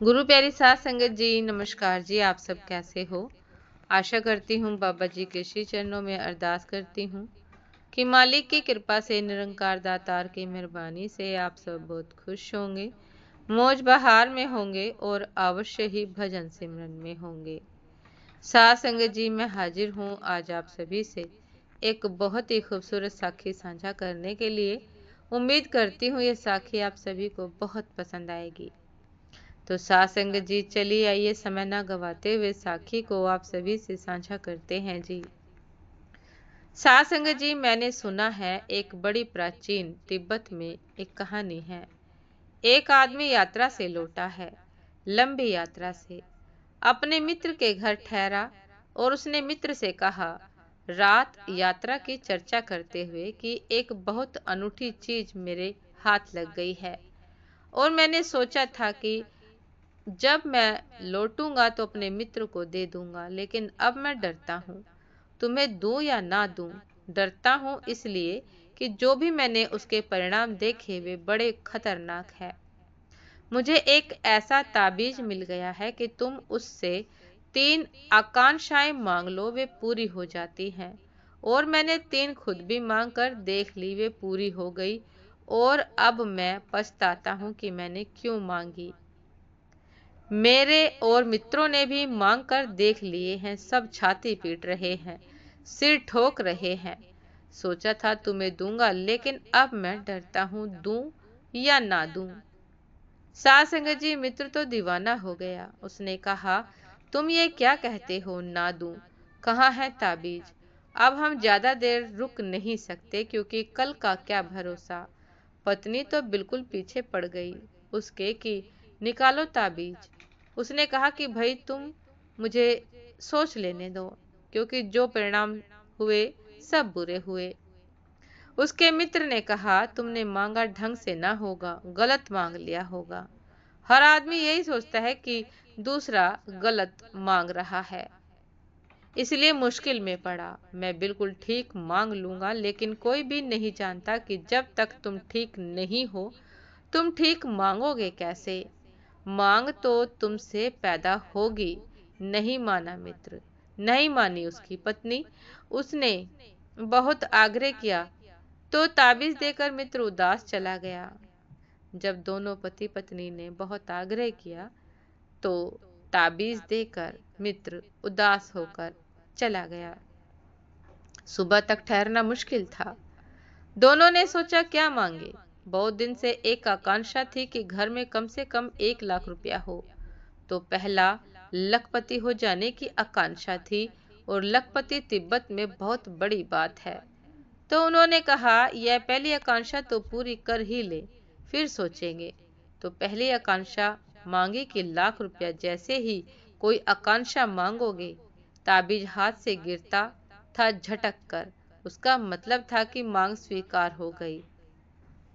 गुरु प्यारी साध संगत जी, नमस्कार जी। आप सब कैसे हो? आशा करती हूँ बाबा जी के श्री चरणों में अरदास करती हूँ कि मालिक की कृपा से, निरंकार दातार की मेहरबानी से आप सब बहुत खुश होंगे, मौज बहार में होंगे और अवश्य ही भजन सिमरन में होंगे। साध संगत जी, मैं हाजिर हूँ आज आप सभी से एक बहुत ही खूबसूरत साखी साझा करने के लिए। उम्मीद करती हूँ ये साखी आप सभी को बहुत पसंद आएगी। तो साध संगत जी, चलिए आइए समय ना गवाते हुए साखी को आप सभी से साझा करते हैं जी। साध संगत जी, मैंने सुना है एक बड़ी प्राचीन तिब्बत में एक कहानी है। एक आदमी यात्रा से लौटा है, लंबी यात्रा से। अपने मित्र के घर ठहरा और उसने मित्र से कहा, रात यात्रा की चर्चा करते हुए कि एक बहुत अनूठी चीज मेरे हाथ लग गई है और मैंने सोचा था कि जब मैं लौटूंगा तो अपने मित्र को दे दूंगा, लेकिन अब मैं डरता हूँ। तुम्हें दूं या ना दूं, डरता हूँ इसलिए कि जो भी मैंने उसके परिणाम देखे वे बड़े खतरनाक है। मुझे एक ऐसा ताबीज मिल गया है कि तुम उससे 3 आकांक्षाएं मांग लो, वे पूरी हो जाती हैं। और मैंने 3 खुद भी मांग कर देख ली, वे पूरी हो गई। और अब मैं पछताता हूँ कि मैंने क्यों मांगी। मेरे और मित्रों ने भी मांग कर देख लिए हैं, सब छाती पीट रहे हैं, सिर ठोक रहे हैं। सोचा था तुम्हें दूंगा, लेकिन अब मैं डरता हूँ, दूं या ना दूं। साध संगत जी, मित्र तो दीवाना हो गया। उसने कहा, तुम ये क्या कहते हो, ना दूं? कहाँ है ताबीज? अब हम ज्यादा देर रुक नहीं सकते, क्योंकि कल का क्या भरोसा। पत्नी तो बिल्कुल पीछे पड़ गई उसके कि निकालो ताबीज। उसने कहा कि भाई तुम मुझे सोच लेने दो, क्योंकि जो परिणाम हुए सब बुरे हुए। उसके मित्र ने कहा, तुमने मांगा ढंग से ना होगा, गलत मांग लिया होगा। हर आदमी यही सोचता है कि दूसरा गलत मांग रहा है, इसलिए मुश्किल में पड़ा। मैं बिल्कुल ठीक मांग लूंगा, लेकिन कोई भी नहीं जानता कि जब तक तुम ठीक नहीं हो तुम ठीक मांगोगे कैसे। मांग तो तुमसे पैदा होगी। नहीं माना मित्र, नहीं मानी उसकी पत्नी। उसने बहुत आग्रह किया तो ताबीज देकर मित्र उदास चला गया। जब दोनों पति पत्नी ने बहुत आग्रह किया तो ताबीज देकर मित्र उदास होकर चला गया। सुबह तक ठहरना मुश्किल था। दोनों ने सोचा क्या मांगे। बहुत दिन से एक आकांक्षा थी कि घर में कम से कम 1 लाख रुपया हो। तो पहला लखपति हो जाने की आकांक्षा थी, और लखपति तिब्बत में बहुत बड़ी बात है। तो उन्होंने कहा, यह पहली आकांक्षा तो पूरी कर ही ले, फिर सोचेंगे। तो पहली आकांक्षा मांगी कि 1 लाख रुपया। जैसे ही कोई आकांक्षा मांगोगे, ताबीज हाथ से गिरता था झटक कर। उसका मतलब था कि मांग स्वीकार हो गई।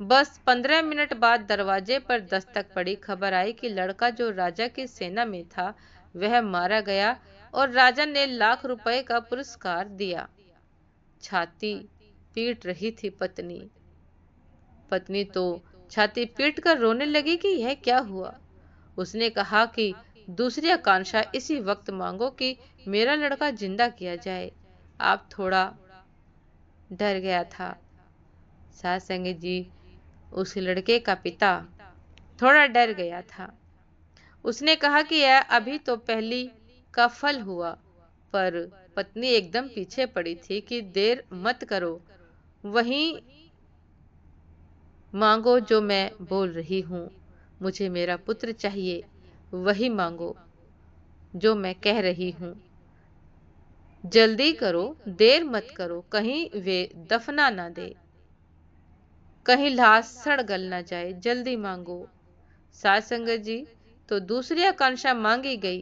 बस 15 मिनट बाद दरवाजे पर दस्तक पड़ी। खबर आई कि लड़का जो राजा की सेना में था वह मारा गया और राजा ने 1 लाख रुपए का पुरस्कार दिया। छाती पीट रही थी पत्नी। पत्नी तो छाती पीट कर रोने लगी कि यह क्या हुआ। उसने कहा कि दूसरी आकांक्षा इसी वक्त मांगो कि मेरा लड़का जिंदा किया जाए। आप थोड़ा डर गया था। साथ संगत जी, उस लड़के का पिता थोड़ा डर गया था। उसने कहा कि यह अभी तो पहली का फल हुआ। पर पत्नी एकदम पीछे पड़ी थी कि देर मत करो, वही मांगो जो मैं बोल रही हूँ। मुझे मेरा पुत्र चाहिए, वही मांगो जो मैं कह रही हूँ। जल्दी करो, देर मत करो, कहीं वे दफना ना दे, कहीं लाश सड़ गल ना जाए। जल्दी मांगो। साथ संगत जी, तो दूसरी आकांक्षा मांगी गई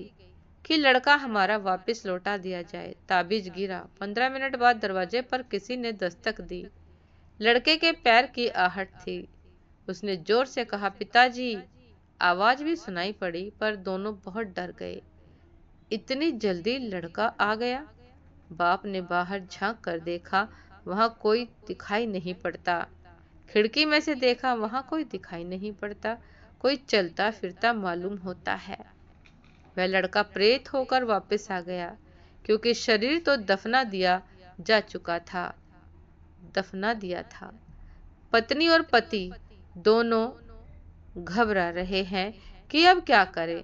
कि लड़का हमारा वापस लौटा दिया जाए। ताबीज गिरा। 15 मिनट बाद दरवाजे पर किसी ने दस्तक दी। लड़के के पैर की आहट थी। उसने जोर से कहा, पिताजी। आवाज भी सुनाई पड़ी, पर दोनों बहुत डर गए। इतनी जल्दी लड़का आ गया। बाप ने बाहर झांक कर देखा, वहां कोई दिखाई नहीं पड़ता। खिड़की में से देखा, वहां कोई दिखाई नहीं पड़ता। कोई चलता फिरता मालूम होता है। वह लड़का प्रेत होकर वापस आ गया, क्योंकि शरीर तो दफना दिया था। पत्नी और पति दोनों घबरा रहे हैं कि अब क्या करें,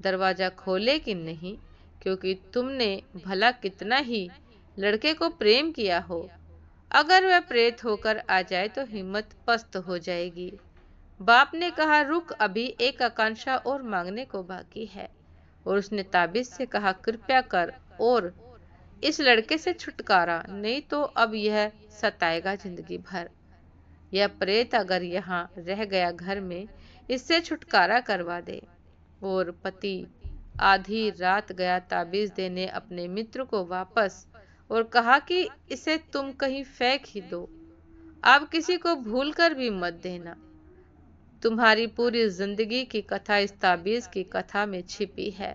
दरवाजा खोले कि नहीं, क्योंकि तुमने भला कितना ही लड़के को प्रेम किया हो। अगर वह प्रेत होकर आ जाए तो हिम्मत पस्त हो जाएगी। बाप ने कहा, रुक, अभी एक आकांक्षा और मांगने को बाकी है। और उसने ताबीज से कहा, कृपया कर और इस लड़के से छुटकारा, नहीं तो अब यह सताएगा जिंदगी भर। यह प्रेत अगर यहाँ रह गया घर में, इससे छुटकारा करवा दे। और पति आधी रात गया ताबीज देने अपने मित्र को वापस, और कहा कि इसे तुम कहीं फेंक ही दो, आप किसी को भूल कर भी मत देना। तुम्हारी पूरी जिंदगी की कथा इस ताबीज की कथा में छिपी है।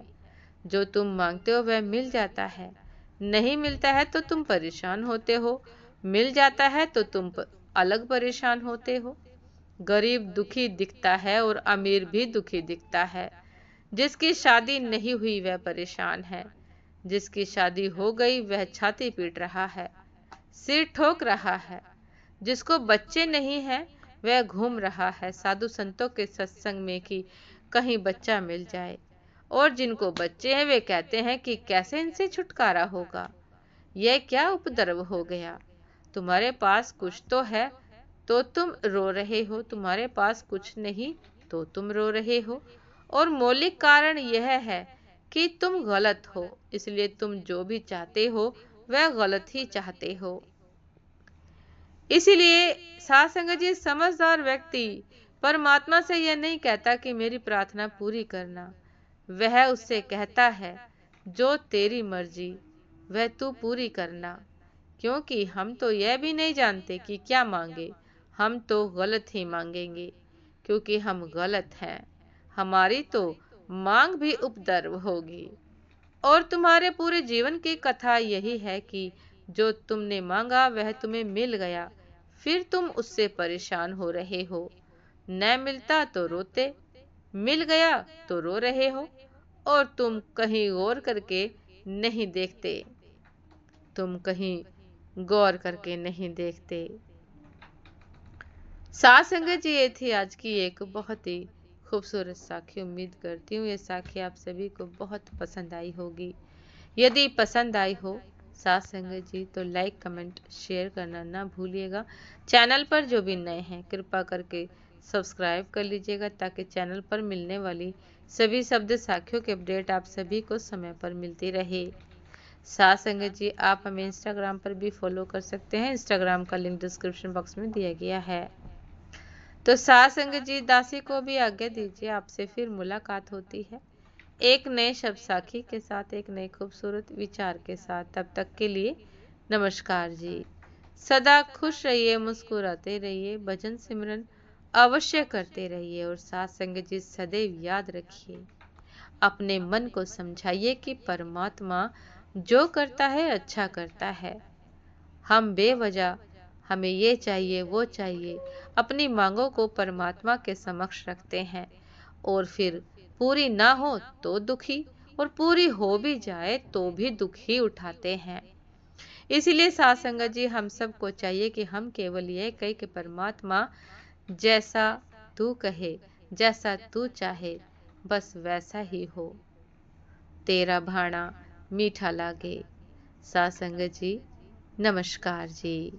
जो तुम मांगते हो वह मिल जाता है, नहीं मिलता है तो तुम परेशान होते हो, मिल जाता है तो तुम अलग परेशान होते हो। गरीब दुखी दिखता है और अमीर भी दुखी दिखता है। जिसकी शादी नहीं हुई वह परेशान है, जिसकी शादी हो गई वह छाती पीट रहा है, सिर ठोक रहा है। जिसको बच्चे नहीं हैं वह घूम रहा है साधु संतों के सत्संग में कि कहीं बच्चा मिल जाए, और जिनको बच्चे हैं वे कहते हैं कि कैसे इनसे छुटकारा होगा, यह क्या उपद्रव हो गया। तुम्हारे पास कुछ तो है तो तुम रो रहे हो, तुम्हारे पास कुछ नहीं तो तुम रो रहे हो। और मौलिक कारण यह है कि तुम गलत हो, इसलिए तुम जो भी चाहते हो वह गलत ही चाहते हो। इसीलिए साध संगत जी, समझदार व्यक्ति परमात्मा से यह नहीं कहता कि मेरी प्रार्थना पूरी करना, वह उससे कहता है जो तेरी मर्जी वह तू पूरी करना। क्योंकि हम तो यह भी नहीं जानते कि क्या मांगे, हम तो गलत ही मांगेंगे, क्योंकि हम गलत हैं। हमारी तो मांग भी उपद्रव होगी। और तुम्हारे पूरे जीवन की कथा यही है कि जो तुमने मांगा वह तुम्हें मिल गया, फिर तुम उससे परेशान हो रहे हो। न मिलता तो रोते, मिल गया तो रो रहे हो, और तुम कहीं गौर करके नहीं देखते, तुम कहीं गौर करके नहीं देखते। साथ संगत जी, ये थी आज की एक बहुत ही खूबसूरत साखी। उम्मीद करती हूँ ये साखी आप सभी को बहुत पसंद आई होगी। यदि पसंद आई हो साथ संगत जी तो लाइक कमेंट शेयर करना ना भूलिएगा। चैनल पर जो भी नए हैं कृपा करके सब्सक्राइब कर लीजिएगा, ताकि चैनल पर मिलने वाली सभी शब्द साखियों के अपडेट आप सभी को समय पर मिलती रहे। साथ संगत जी, आप हमें इंस्टाग्राम पर भी फॉलो कर सकते हैं, इंस्टाग्राम का लिंक डिस्क्रिप्शन बॉक्स में दिया गया है। तो साथ संगत जी, दासी को भी आज्ञा दीजिए, आपसे फिर मुलाकात होती है एक नए शब्द साखी के साथ, एक नए खूबसूरत विचार के साथ। तब तक के लिए नमस्कार जी। सदा खुश रहिए, मुस्कुराते रहिए, भजन सिमरन अवश्य करते रहिए। और साथ संगत जी, सदैव याद रखिए, अपने मन को समझाइए कि परमात्मा जो करता है अच्छा करता है। हम बेवजह हमें ये चाहिए वो चाहिए अपनी मांगों को परमात्मा के समक्ष रखते हैं, और फिर पूरी ना हो तो दुखी, और पूरी हो भी जाए तो भी दुख ही उठाते हैं। इसीलिए साथ संगत जी, हम सबको चाहिए कि हम केवल यह कहें कि परमात्मा जैसा तू कहे, जैसा तू चाहे, बस वैसा ही हो, तेरा भाणा मीठा लागे। साथ संगत जी, नमस्कार जी।